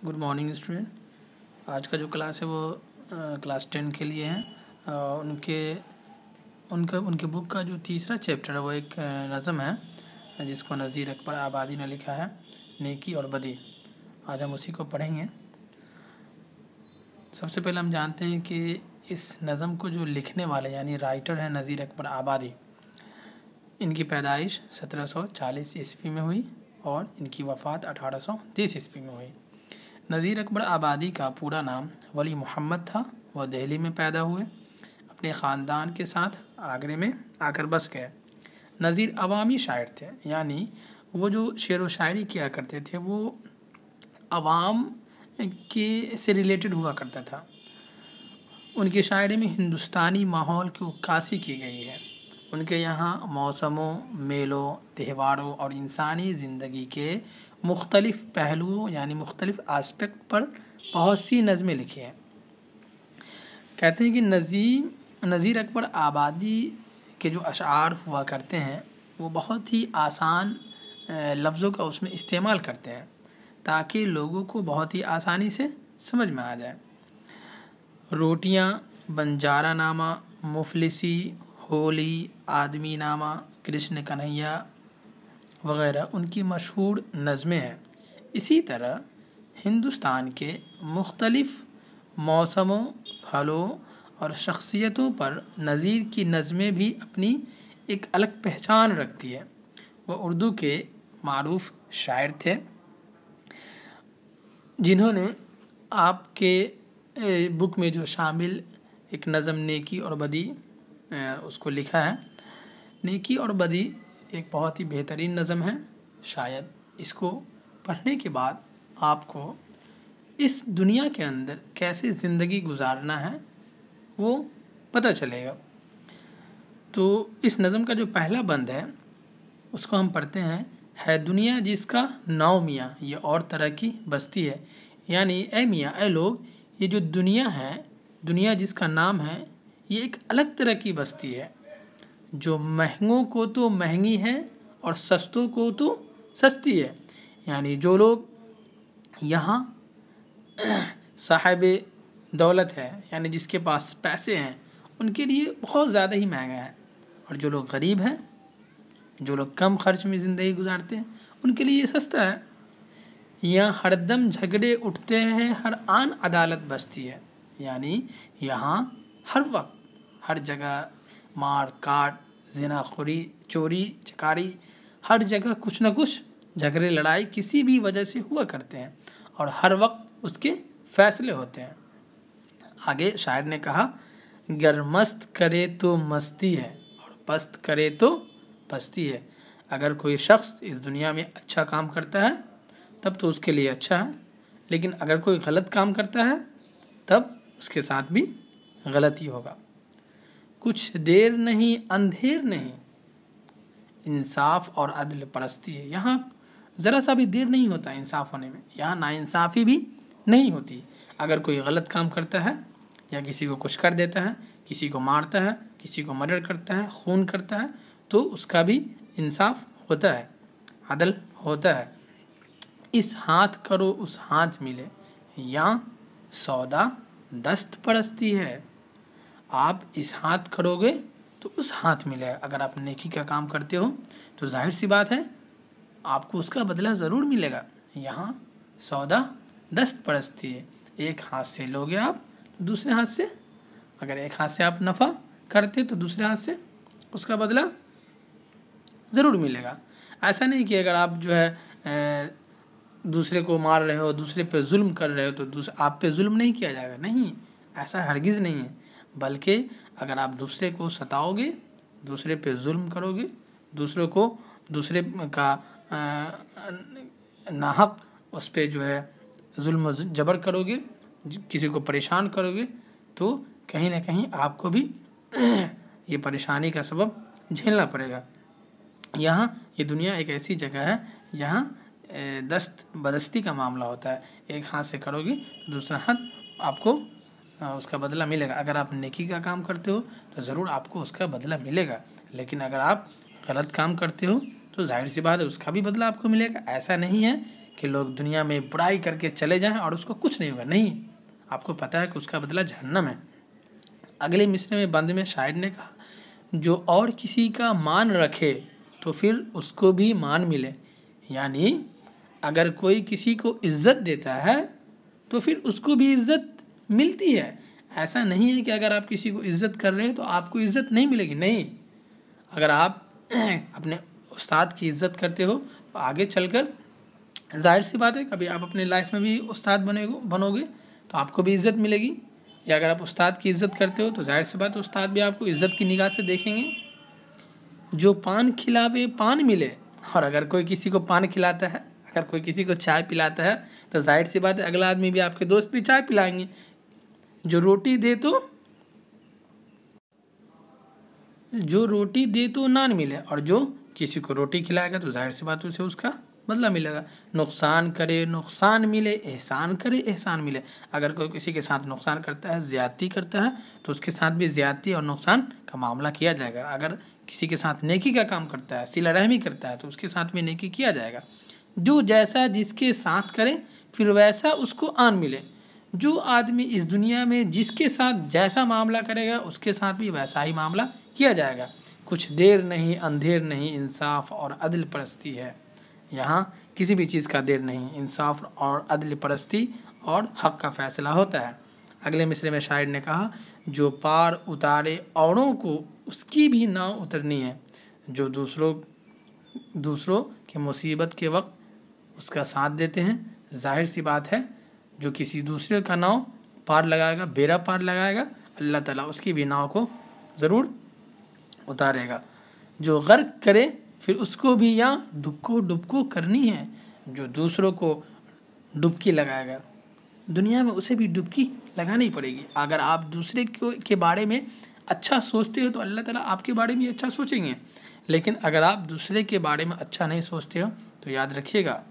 Good morning student. आज का जो क्लास है वो क्लास 10 के लिए है। उनके उनका उनके बुक का जो तीसरा चैप्टर है वो एक नज़म है जिसको नज़ीर अकबर आबादी ने लिखा है, नेकी और बदी। आज हम उसी को पढ़ेंगे। सबसे पहले हम जानते हैं कि इस नज़म को जो लिखने वाले यानी राइटर हैं नज़ीर अकबर आबादी, इनकी पैदाइश 1740 ईस्वी में हुई और इनकी वफ़ात 1830 ईस्वी में हुई। नज़ीर अकबर आबादी का पूरा नाम वली मोहम्मद था। वह दिल्ली में पैदा हुए। अपने ख़ानदान के साथ आगरे में आकर बस गए। नज़ीर अवामी शायर थे, यानी वो जो शेर व शायरी किया करते थे वो अवाम के से रिलेटेड हुआ करता था। उनकी शायरी में हिंदुस्तानी माहौल की उक्कासी की गई है। उनके यहाँ मौसमों, मेलों, त्योहारों और इंसानी ज़िंदगी के मुख्तलिफ़ पहलुओं यानी मुख्तलिफ़ आस्पेक्ट पर बहुत सी नज़में लिखी हैं। कहते हैं कि नज़ीर अकबर आबादी के जो अशआर हुआ करते हैं वो बहुत ही आसान लफ्ज़ों का उसमें इस्तेमाल करते हैं ताकि लोगों को बहुत ही आसानी से समझ में आ जाए। रोटियाँ, बंजारा नामा, मुफलिसी, होली, आदमी नामा, कृष्ण कन्हैया वग़ैरह उनकी मशहूर नज़में हैं। इसी तरह हिंदुस्तान के मुख्तलिफ़ मौसमों, फलों और शख्सियतों पर नज़ीर की नज़में भी अपनी एक अलग पहचान रखती है। वह उर्दू के मारूफ शायर थे जिन्होंने आपके बुक में जो शामिल एक नज़म नेकी और बदी उसको लिखा है। नेकी और बदी एक बहुत ही बेहतरीन नज़म है। शायद इसको पढ़ने के बाद आपको इस दुनिया के अंदर कैसे ज़िंदगी गुजारना है वो पता चलेगा। तो इस नज़म का जो पहला बंद है उसको हम पढ़ते हैं। है दुनिया जिसका नाव मियाँ, ये और तरह की बस्ती है। यानी ए मियाँ, ए लोग, ये जो दुनिया है, दुनिया जिसका नाम है, ये एक अलग तरह की बस्ती है जो महंगों को तो महंगी है और सस्तों को तो सस्ती है। यानी जो लोग यहाँ साहिब दौलत है यानी जिसके पास पैसे हैं उनके लिए बहुत ज़्यादा ही महंगा है, और जो लोग गरीब हैं, जो लोग कम खर्च में ज़िंदगी गुजारते हैं, उनके लिए ये सस्ता है। यहाँ हरदम झगड़े उठते हैं, हर आन अदालत बसती है। यानी यहाँ हर वक्त हर जगह मार काट, ज़िनाखोरी, चोरी चकारी, हर जगह कुछ न कुछ झगड़े लड़ाई किसी भी वजह से हुआ करते हैं और हर वक्त उसके फैसले होते हैं। आगे शायर ने कहा, गर मस्त करे तो मस्ती है और पस्त करे तो पस्ती है। अगर कोई शख्स इस दुनिया में अच्छा काम करता है तब तो उसके लिए अच्छा है, लेकिन अगर कोई गलत काम करता है तब उसके साथ भी गलत ही होगा। कुछ देर नहीं अंधेर नहीं, इंसाफ और अदल परस्ती है। यहाँ ज़रा सा भी देर नहीं होता इंसाफ होने में, यहाँ नाइंसाफ़ी भी नहीं होती। अगर कोई गलत काम करता है या किसी को कुछ कर देता है, किसी को मारता है, किसी को मर्डर करता है, खून करता है, तो उसका भी इंसाफ होता है, अदल होता है। इस हाथ करो उस हाथ मिले, यहाँ सौदा दस्त परस्ती है। आप इस हाथ करोगे तो उस हाथ मिलेगा। अगर आप नेकी का काम करते हो तो जाहिर सी बात है आपको उसका बदला ज़रूर मिलेगा। यहाँ सौदा दस्त परस्ती है। एक हाथ से लोगे आप तो दूसरे हाथ से, अगर एक हाथ से आप नफ़ा करते तो दूसरे हाथ से उसका बदला ज़रूर मिलेगा। ऐसा नहीं कि अगर आप जो है दूसरे को मार रहे हो, दूसरे पे जुल्म कर रहे हो तो आप पे जुल्म नहीं किया जाएगा। नहीं, ऐसा हरगिज़ नहीं है। बल्कि अगर आप दूसरे को सताओगे, दूसरे पे जुल्म करोगे, दूसरे का नाहक उस पे जो है जुल्म जबर करोगे, किसी को परेशान करोगे, तो कहीं ना कहीं आपको भी ये परेशानी का सबब झेलना पड़ेगा। यहाँ ये दुनिया एक ऐसी जगह है यहाँ दस्त बदस्ती का मामला होता है। एक हाथ से करोगे दूसरा हाथ आपको उसका बदला मिलेगा। अगर आप नेकी का काम करते हो तो ज़रूर आपको उसका बदला मिलेगा, लेकिन अगर आप गलत काम करते हो तो जाहिर सी बात है उसका भी बदला आपको मिलेगा। ऐसा नहीं है कि लोग दुनिया में बुराई करके चले जाएं और उसको कुछ नहीं होगा, नहीं, आपको पता है कि उसका बदला जहन्नम है। अगले मिसरे में बंद में शायर ने कहा, जो और किसी का मान रखे तो फिर उसको भी मान मिले। यानी अगर कोई किसी को इज्जत देता है तो फिर उसको भी इज्जत मिलती है। ऐसा नहीं है कि अगर आप किसी को इज्जत कर रहे हैं तो आपको इज्जत नहीं मिलेगी, नहीं। अगर आप अपने उस्ताद की इज्जत करते हो तो आगे चलकर जाहिर सी बात है कभी आप अपने लाइफ में भी उस्ताद बनोगे तो आपको भी इज्जत मिलेगी। या अगर आप उस्ताद की इज्जत करते हो तो जाहिर सी बात है उस्ताद भी आपको इज्जत की निगाह से देखेंगे। जो पान खिलावे पान मिले, और अगर कोई किसी को पान खिलाता है, अगर कोई किसी को चाय पिलाता है तो जाहिर सी बात है अगला आदमी भी, आपके दोस्त भी चाय पिलाएंगे। जो रोटी दे तो नान मिले, और जो किसी को रोटी खिलाएगा तो जाहिर सी बात उसे उसका बदला मिलेगा। नुकसान करे नुकसान मिले, एहसान करे एहसान मिले। अगर कोई किसी के साथ नुकसान करता है, ज़्यादती करता है, तो उसके साथ भी ज़्यादती और नुकसान का मामला किया जाएगा। अगर किसी के साथ नेकी का काम करता है, सिला रहमी करता है, तो उसके साथ भी नेकी किया जाएगा। जो जैसा जिसके साथ करे फिर वैसा उसको आन मिले। जो आदमी इस दुनिया में जिसके साथ जैसा मामला करेगा उसके साथ भी वैसा ही मामला किया जाएगा। कुछ देर नहीं अंधेर नहीं, इंसाफ और अदल परस्ती है। यहाँ किसी भी चीज़ का देर नहीं, इंसाफ और अदल परस्ती और हक़ का फ़ैसला होता है। अगले मिसरे में शायर ने कहा, जो पार उतारे औरों को उसकी भी नाव उतरनी है। जो दूसरों की मुसीबत के वक्त उसका साथ देते हैं, जाहिर सी बात है जो किसी दूसरे का नाव पार लगाएगा, बेड़ा पार लगाएगा, अल्लाह ताला उसकी भी नाव को ज़रूर उतारेगा। जो गर्क करे फिर उसको भी यहाँ डुबको करनी है। जो दूसरों को डुबकी लगाएगा दुनिया में उसे भी डुबकी लगानी पड़ेगी। अगर आप दूसरे के बारे में अच्छा सोचते हो तो अल्लाह ताला आपके बारे में अच्छा सोचेंगे। लेकिन अगर आप दूसरे के बारे में अच्छा नहीं सोचते हो तो याद रखिएगा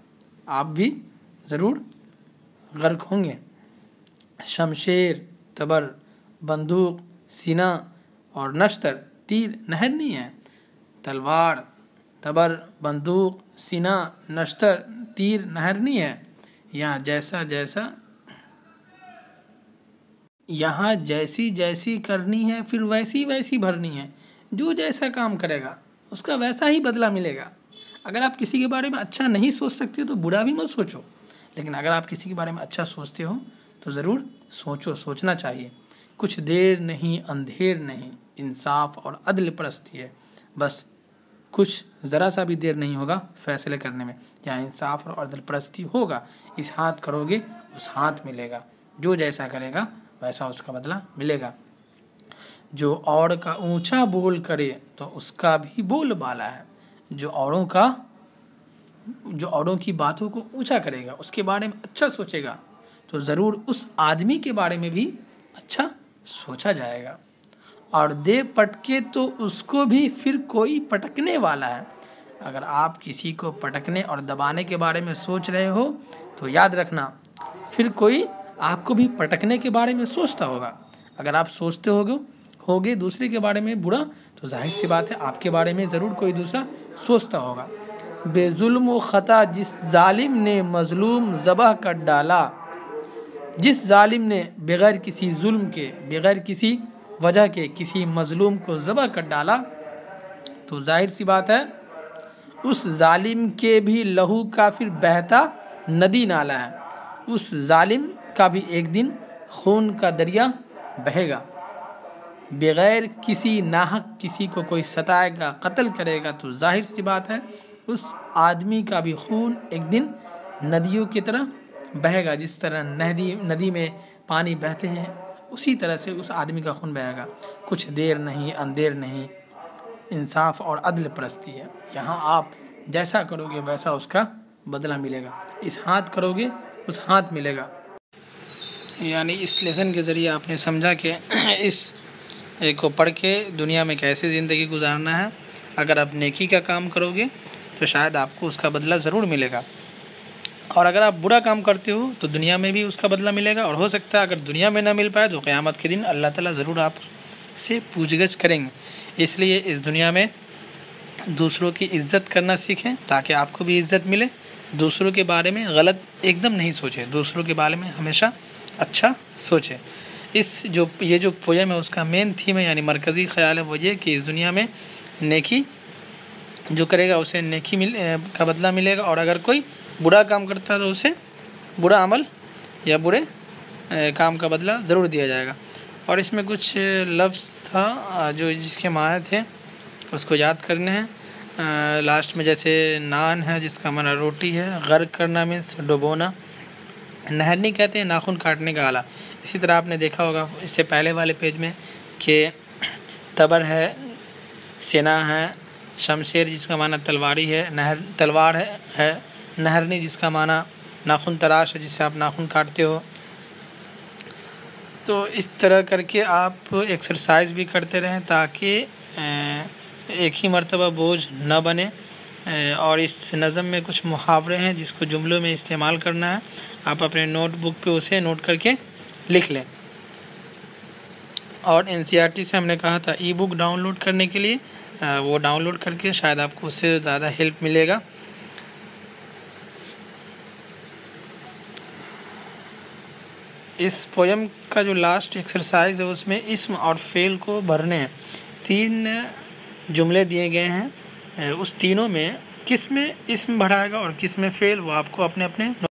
आप भी ज़रूर गर्क होंगे। शमशेर तबर बंदूक सीना और नश्तर तीर नहर नहीं है। तलवार तबर बंदूक सीना नश्तर तीर नहर नहीं है। यहाँ जैसी जैसी करनी है फिर वैसी वैसी भरनी है। जो जैसा काम करेगा उसका वैसा ही बदला मिलेगा। अगर आप किसी के बारे में अच्छा नहीं सोच सकते तो बुरा भी मत सोचो, लेकिन अगर आप किसी के बारे में अच्छा सोचते हो तो ज़रूर सोचो, सोचना चाहिए। कुछ देर नहीं अंधेर नहीं, इंसाफ और अदल परस्ती है। बस कुछ ज़रा सा भी देर नहीं होगा फैसले करने में, यहाँ इंसाफ और अदल परस्ती होगा। इस हाथ करोगे उस हाथ मिलेगा, जो जैसा करेगा वैसा उसका बदला मिलेगा। जो और का ऊंचा बोल करे तो उसका भी बोल बाला है। जो औरों की बातों को ऊंचा करेगा, उसके बारे में अच्छा सोचेगा, तो ज़रूर उस आदमी के बारे में भी अच्छा सोचा जाएगा। और दे पटके तो उसको भी फिर कोई पटकने वाला है। अगर आप किसी को पटकने और दबाने के बारे में सोच रहे हो तो याद रखना फिर कोई आपको भी पटकने के बारे में सोचता होगा। अगर आप सोचते होगे दूसरे के बारे में बुरा तो जाहिर सी बात है आपके बारे में ज़रूर कोई दूसरा सोचता होगा। बेजुल्म व ख़ता जिस जालिम ने मज़लूम ज़बह कर डाला, जिस जालिम ने बग़ैर किसी जुल्म के, बग़ैर किसी वजह के किसी मज़लूम को ज़बह कर डाला, तो जाहिर सी बात है उस जालिम के भी लहू का फिर बहता नदी नाला है। उस जालिम का भी एक दिन खून का दरिया बहेगा। बग़ैर किसी नाहक किसी को कोई सताएगा, कत्ल करेगा, तो जाहिर सी बात है उस आदमी का भी खून एक दिन नदियों की तरह बहेगा। जिस तरह नदी में पानी बहते हैं उसी तरह से उस आदमी का खून बहेगा। कुछ देर नहीं अंधेर नहीं, इंसाफ और अदल परस्ती है। यहाँ आप जैसा करोगे वैसा उसका बदला मिलेगा। इस हाथ करोगे उस हाथ मिलेगा। यानी इस लेसन के ज़रिए आपने समझा कि इस को पढ़ के दुनिया में कैसे ज़िंदगी गुजारना है। अगर आप नेकी का काम करोगे तो शायद आपको उसका बदला ज़रूर मिलेगा, और अगर आप बुरा काम करते हो तो दुनिया में भी उसका बदला मिलेगा। और हो सकता है अगर दुनिया में ना मिल पाए तो क़यामत के दिन अल्लाह ताला ज़रूर आपसे पूछगछ करेंगे। इसलिए इस दुनिया में दूसरों की इज्जत करना सीखें ताकि आपको भी इज्जत मिले। दूसरों के बारे में गलत एकदम नहीं सोचें, दूसरों के बारे में हमेशा अच्छा सोचें। ये जो पोएम है उसका मेन थीम है, यानी मरकज़ी ख्याल है वो ये कि इस दुनिया में नेकी जो करेगा उसे नेकी का बदला मिलेगा, और अगर कोई बुरा काम करता है तो उसे बुरा अमल या बुरे काम का बदला ज़रूर दिया जाएगा। और इसमें कुछ लफ्ज़ था जो जिसके माने थे उसको याद करने हैं। लास्ट में जैसे नान है जिसका माना रोटी है, गर्क करना मीन्स डुबोना, नहरनी कहते हैं नाखून काटने का आला। इसी तरह आपने देखा होगा इससे पहले वाले पेज में कि तबर है, सेना है, शमशेर जिसका माना तलवारी है, तलवार है, नहरनी जिसका माना नाखून तराश है जिससे आप नाखून काटते हो। तो इस तरह करके आप एक्सरसाइज भी करते रहें ताकि एक ही मर्तबा बोझ न बने। और इस नज़म में कुछ मुहावरे हैं जिसको जुमलों में इस्तेमाल करना है, आप अपने नोटबुक पे उसे नोट करके लिख लें। और NCERT से हमने कहा था ई बुक डाउनलोड करने के लिए, वो डाउनलोड करके शायद आपको उससे ज़्यादा हेल्प मिलेगा। इस पोएम का जो लास्ट एक्सरसाइज है उसमें इस्म और फ़ेल को भरने हैं। 3 जुमले दिए गए हैं, उस तीनों में किस में इस्म भराएगा और किस में फ़ेल वो आपको अपने अपने